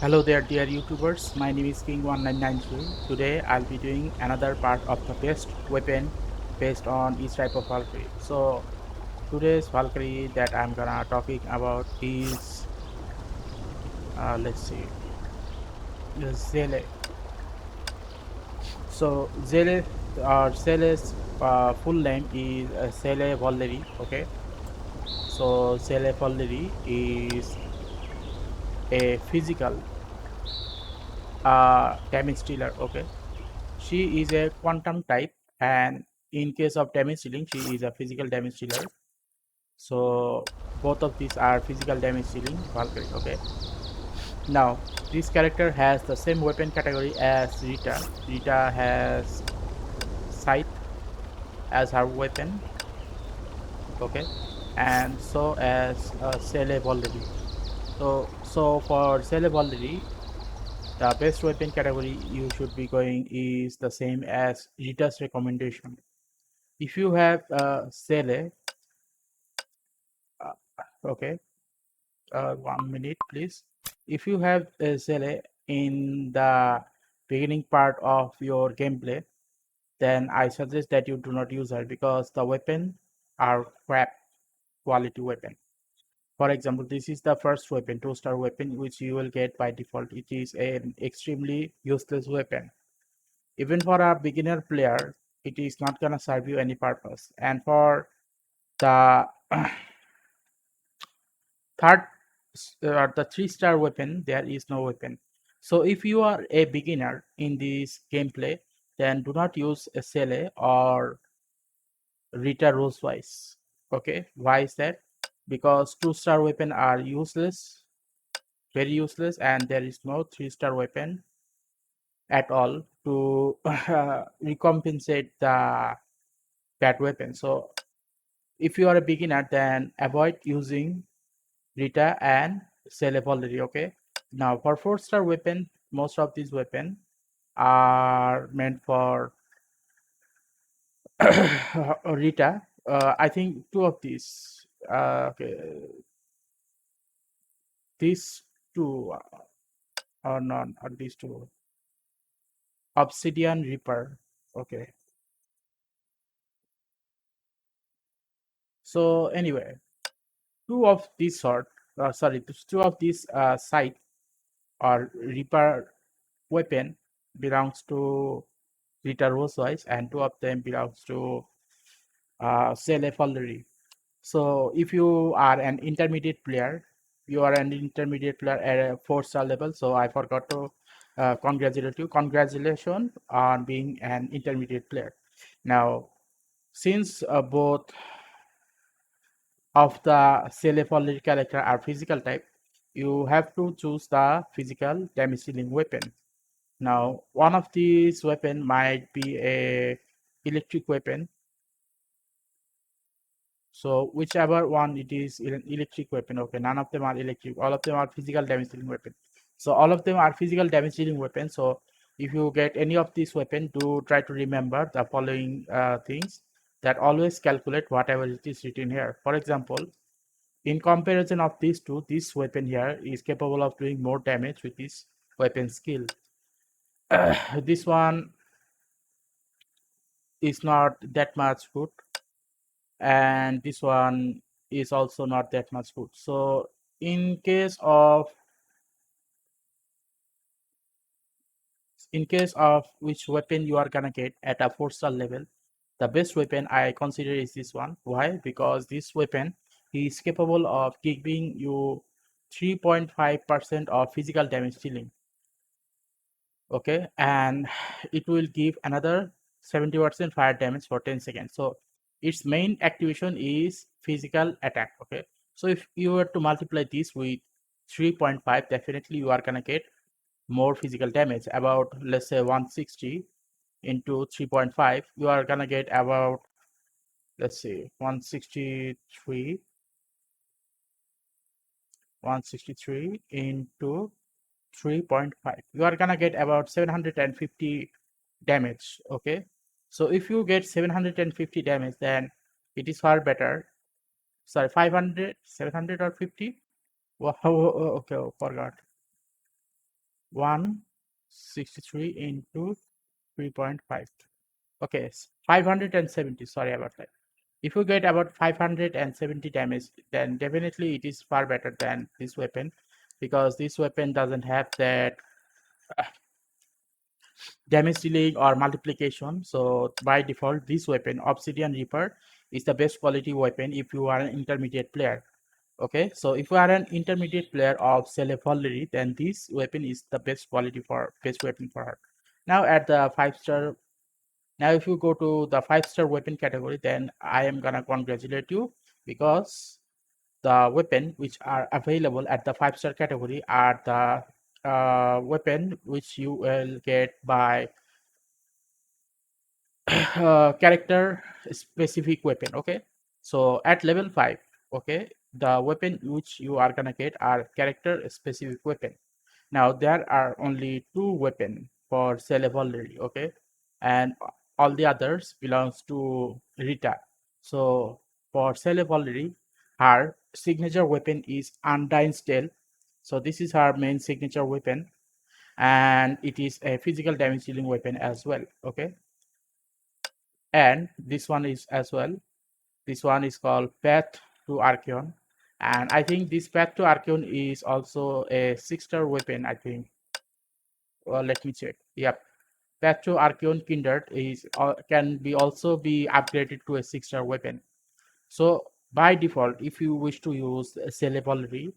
Hello there dear YouTubers, my name is King1993. Today I'll be doing another part of the best weapon based on each type of Valkyrie. So today's Valkyrie that I'm gonna talking about is let's see, Seele. So Seele's full name is Seele Vollerei. Okay, so Seele Vollerei is a physical damage dealer. Okay, she is a quantum type, and in case of damage dealing, she is a physical damage dealer. So both of these are physical damage dealing Valkyrie. Okay. Now this character has the same weapon category as Rita. Rita has Scythe as her weapon. Okay, and so as Seele Vollerei. So for Seele Vollerei, the best weapon category you should be going is the same as Rita's recommendation. If you have Seele, uh, okay, 1 minute please. If you have Seele in the beginning part of your gameplay, then I suggest that you do not use her because the weapon are crap quality weapon. For example, this is the first weapon, 2-star weapon, which you will get by default. It is an extremely useless weapon. Even for a beginner player, it is not gonna serve you any purpose. And for the third the 3-star weapon, there is no weapon. So if you are a beginner in this gameplay, then do not use a Sele or Rita Rosewise. Okay, why is that? Because 2-star weapon are useless, very useless, and there is no 3-star weapon at all to recompensate the bad weapon. So if you are a beginner, then avoid using Rita and Sele Vollerei. Okay. Now for 4-star weapon, most of these weapon are meant for Rita. I think two of these. Okay, these two are not. Are these two? Obsidian Reaper. Okay. So anyway, two of these sort. Two of these site or Reaper weapon belongs to Rita Rosewise, and two of them belongs to Sele Vollerei. So if you are an intermediate player, you are an intermediate player at a 4-star level. So I forgot to congratulate you. Congratulations on being an intermediate player. Now, since both of the Sele Vollerei character are physical type, you have to choose the physical damage dealing weapon. Now, one of these weapon might be a electric weapon. So whichever one it is an electric weapon. Okay, none of them are electric. All of them are physical damage dealing weapon. So all of them are physical damage dealing weapon. So if you get any of these weapon, do try to remember the following things, that always calculate whatever it is written here. For example, in comparison of these two, this weapon here is capable of doing more damage with this weapon skill. This one is not that much good, and this one is also not that much good. So in case of which weapon you are gonna get at a 4-star level, the best weapon I consider is this one. Why? Because this weapon is capable of giving you 3.5% of physical damage dealing. Okay, and it will give another 70% fire damage for 10 seconds. So its main activation is physical attack. Okay, so if you were to multiply this with 3.5, definitely you are gonna get more physical damage, about let's say 160 into 3.5, you are gonna get about, let's see, 163 into 3.5, you are gonna get about 750 damage. Okay, so if you get 750 damage, then it is far better. Sorry, 500, 700 or 50. Wow, okay, forgot. 163 into 3.5. Okay, 570. Sorry about that. If you get about 570 damage, then definitely it is far better than this weapon, because this weapon doesn't have that damage dealing or multiplication. So by default, this weapon, Obsidian Reaper, is the best quality weapon if you are an intermediate player. Okay, so if you are an intermediate player of Seele Vollerei, then this weapon is the best weapon for her. Now at the 5-star, now if you go to the 5-star weapon category, then I am gonna congratulate you, because the weapon which are available at the 5-star category are the weapon which you will get by character specific weapon. Okay, so at level 5, okay, the weapon which you are gonna get are character specific weapon. Now there are only 2 weapon for Seele Vollerei, okay, and all the others belongs to Rita. So for Seele Vollerei, her signature weapon is Undyne's Tale. So this is her main signature weapon, and it is a physical damage dealing weapon as well. Okay, and this one is as well. This one is called Path to Archeon, and I think this Path to Archeon is also a 6-star weapon, I think. Well, let me check. Yep, Path to Archeon Kindred is can be also be upgraded to a 6-star weapon. So by default, if you wish to use Seele Vollerei,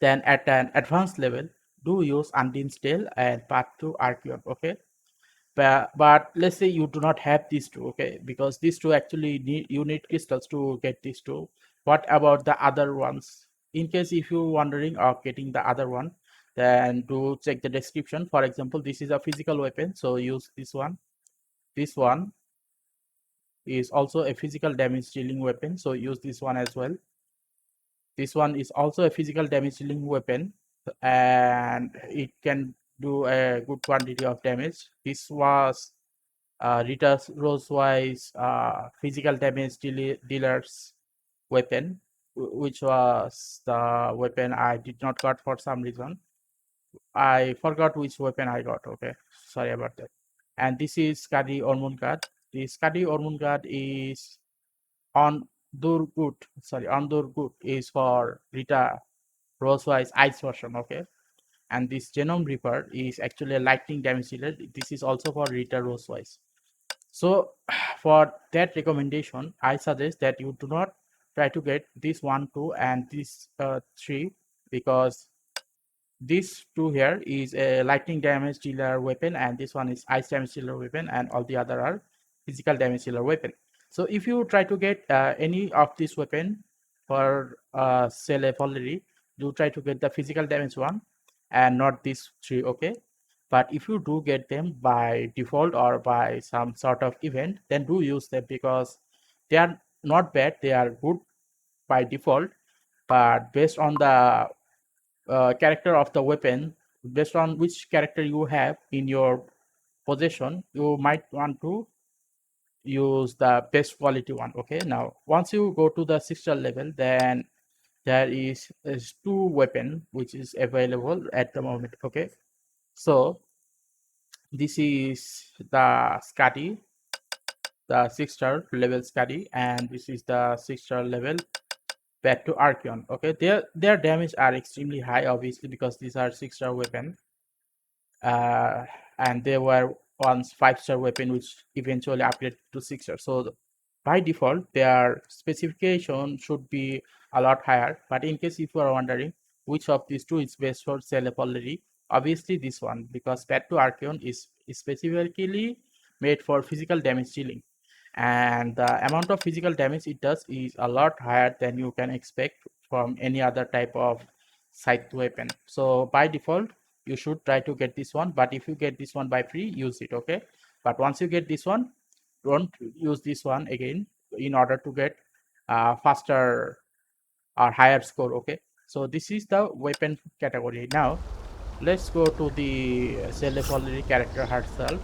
then at an advanced level, do use Undyne's Tale and Path to Archeon. Okay, but let's say you do not have these two, okay, because these two actually need crystals to get these two. What about the other ones? In case if you're wondering of getting the other one, then do check the description. For example, this is a physical weapon, so use this one. This one is also a physical damage dealing weapon, so use this one as well. This one is also a physical damage dealing weapon, and it can do a good quantity of damage. This was Rita's Rosewise physical damage dealer's weapon, which was the weapon I did not got for some reason. I forgot which weapon I got. Okay, sorry about that. And this is Skadi Ormungat. The Skadi Ormungat is on Durgut. Sorry, on Durgut is for Rita Rosewise Ice version. Okay, and this Genome Reaper is actually a lightning damage dealer. This is also for Rita Rosewise. So for that recommendation, I suggest that you do not try to get this 1, 2, and this 3, because this 2 here is a lightning damage dealer weapon, and this one is ice damage dealer weapon, and all the other are physical damage dealer weapon. So if you try to get any of this weapon for Seele Vollerei, do try to get the physical damage one and not these 3, okay? But if you do get them by default or by some sort of event, then do use them, because they are not bad, they are good by default. But based on the character of the weapon, based on which character you have in your possession, you might want to use the best quality one. Okay, now once you go to the 6-star level, then there is 2 weapon which is available at the moment. Okay, so this is the Scotty, the 6-star level Scotty, and this is the 6-star level back to Archeon. Okay, their damage are extremely high, obviously, because these are 6-star weapon, uh, and they were once 5-star weapon, which eventually upgraded to 6-star. So by default, their specification should be a lot higher. But in case if you are wondering which of these two is best for Seele Vollerei, obviously this one, because Path to Archeon is specifically made for physical damage dealing, and the amount of physical damage it does is a lot higher than you can expect from any other type of scythe weapon. So by default, you should try to get this one, but if you get this one by free, use it. Okay, but once you get this one, don't use this one again in order to get faster or higher score. Okay, so this is the weapon category. Now let's go to the Seele Vollerei character herself.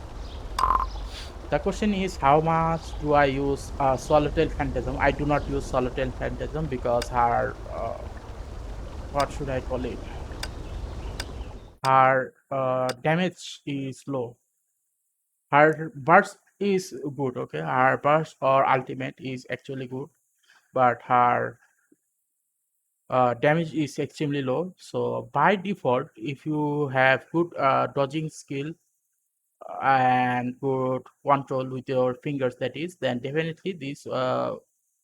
The question is, how much do I use Swallowtail Phantasm? I do not use Swallowtail Phantasm because her what should I call it? her damage is low. Her burst is good, okay. Her burst or ultimate is actually good, but her damage is extremely low. So by default, if you have good dodging skill and good control with your fingers, that is, then definitely this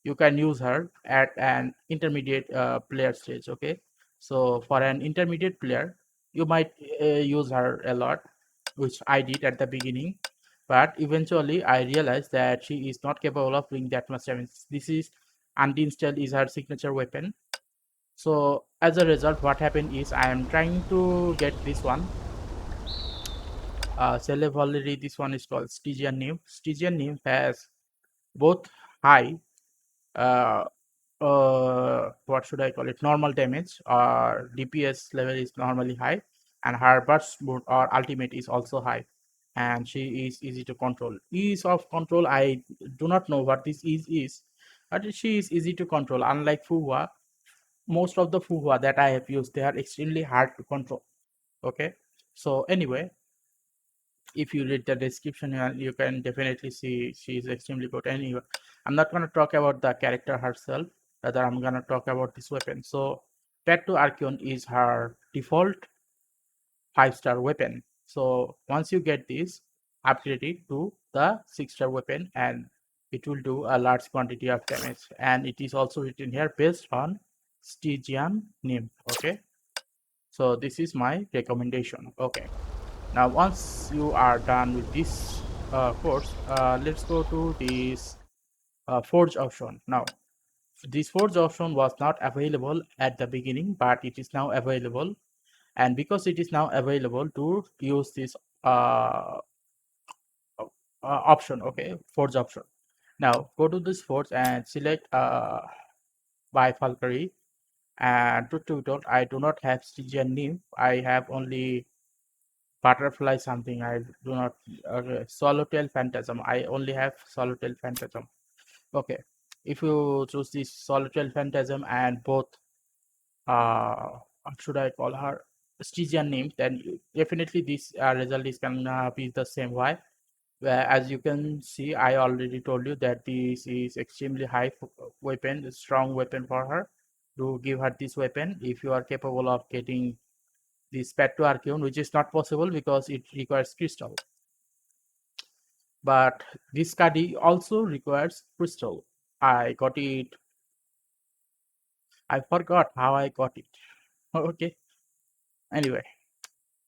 you can use her at an intermediate player stage, okay. So for an intermediate player, you might use her a lot, which I did at the beginning, but eventually I realized that she is not capable of doing that much damage. This is uninstall is her signature weapon. So as a result, what happened is I am trying to get this one, Seele Vollerei. This one is called Stygian Nymph. Stygian Nymph has both high, uh, what should I call it, normal damage or DPS level is normally high, and her burst mode or ultimate is also high, and she is easy to control. Ease of control, I do not know what this is, but she is easy to control. Unlike Fuhua, most of the Fuhua that I have used, they are extremely hard to control. Okay, so anyway, if you read the description, you can definitely see she is extremely good. Anyway, I'm not going to talk about the character herself, rather I'm going to talk about this weapon. So Pet to Archeon is her default 5-star weapon. So once you get this, upgrade it to the 6-star weapon, and it will do a large quantity of damage. And it is also written here based on Stygian Nymph. Okay, so this is my recommendation. Okay, now once you are done with this course, let's go to this forge option. Now this forge option was not available at the beginning, but it is now available, and because it is now available to use this uh, option, okay, forge option. Now go to this forge and select by Valkyrie. And to total, I do not have Stygian Nymph. I have only butterfly something. I do not. Okay, Swallowtail Phantasm. I only have Swallowtail Phantasm. Okay, if you choose this Swallowtail Phantasm and both, what should I call her, Stygian name, then definitely this result is gonna be the same. Why? Where as you can see, I already told you that this is extremely high weapon, strong weapon for her. To give her this weapon, if you are capable of getting this pet to Archeon, which is not possible because it requires crystal. But this study also requires crystal. I got it. I forgot how I got it. Okay. Anyway,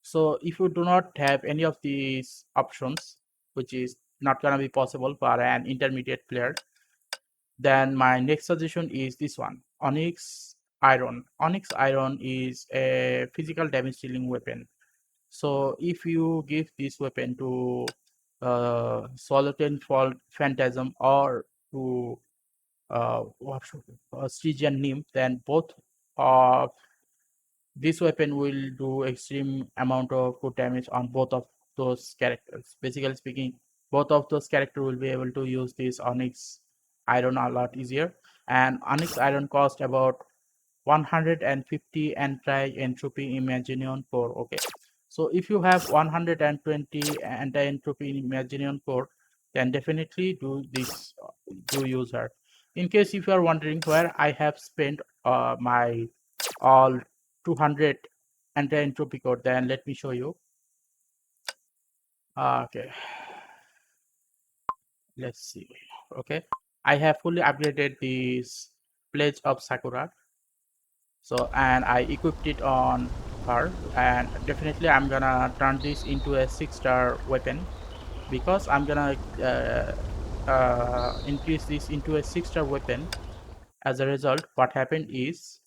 so if you do not have any of these options, which is not gonna be possible for an intermediate player, then my next suggestion is this one, Onyx Iron. Onyx Iron is a physical damage dealing weapon. So if you give this weapon to Solitary Phantasm or to Stygian Nymph, then both of this weapon will do extreme amount of good damage on both of those characters. Basically speaking, both of those characters will be able to use this Onyx Iron a lot easier. And Onyx Iron cost about 150 anti-entropy Imaginion core. Okay, so if you have 120 anti-entropy Imaginion core, then definitely do this, do use her. In case if you are wondering where I have spent my all 200 anti-entropy core, then let me show you. Okay, let's see. Okay, I have fully upgraded this Pledge of Sakura. So and I equipped it on her, and definitely I'm gonna turn this into a 6-star weapon, because I'm gonna increase this into a 6-star weapon. As a result, what happened is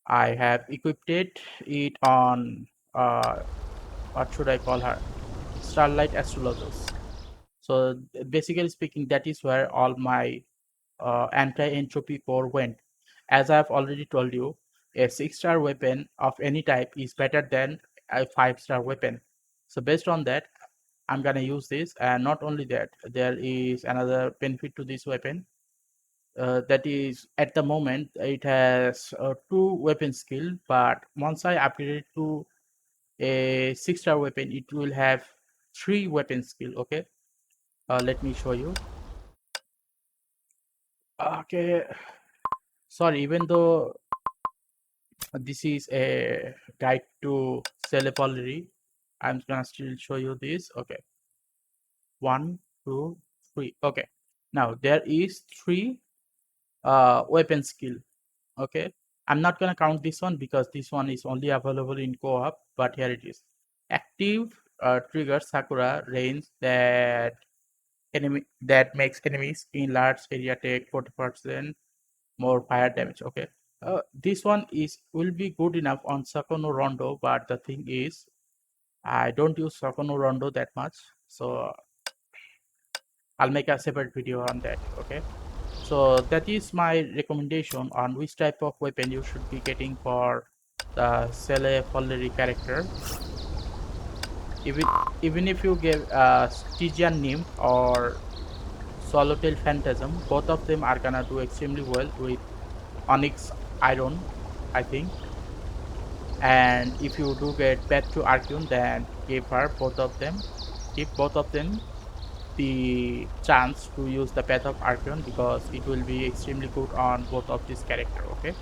I have equipped it on what should I call her, Starlight Astrologers. So basically speaking, that is where all my anti-entropy core went. As I've already told you, a 6-star weapon of any type is better than a 5-star weapon. So based on that, I'm gonna use this. And not only that, there is another benefit to this weapon. that is at the moment it has two weapon skill, but once I upgrade it to a 6-star weapon, it will have three weapon skill. Okay, let me show you. Okay, sorry, even though this is a guide to Seele Vollerei, I'm gonna still show you this. Okay, one, two, three. Okay, now there is three weapon skill. Okay, I'm not gonna count this one because this one is only available in co-op, but here it is. Active trigger Sakura range that makes enemies in large area take 40% more fire damage. Okay, this one is will be good enough on Sakono Rondo, but the thing is I don't use Sakono Rondo that much, so I'll make a separate video on that. Okay, so that is my recommendation on which type of weapon you should be getting for the Seele Vollerei character. Even if you give Stygian Nymph or Swallowtail Phantasm, both of them are gonna do extremely well with Onyx Iron, I think. And if you do get Path to Arcune, then give both of them the chance to use the Path of Arcune because it will be extremely good on both of this character. Okay.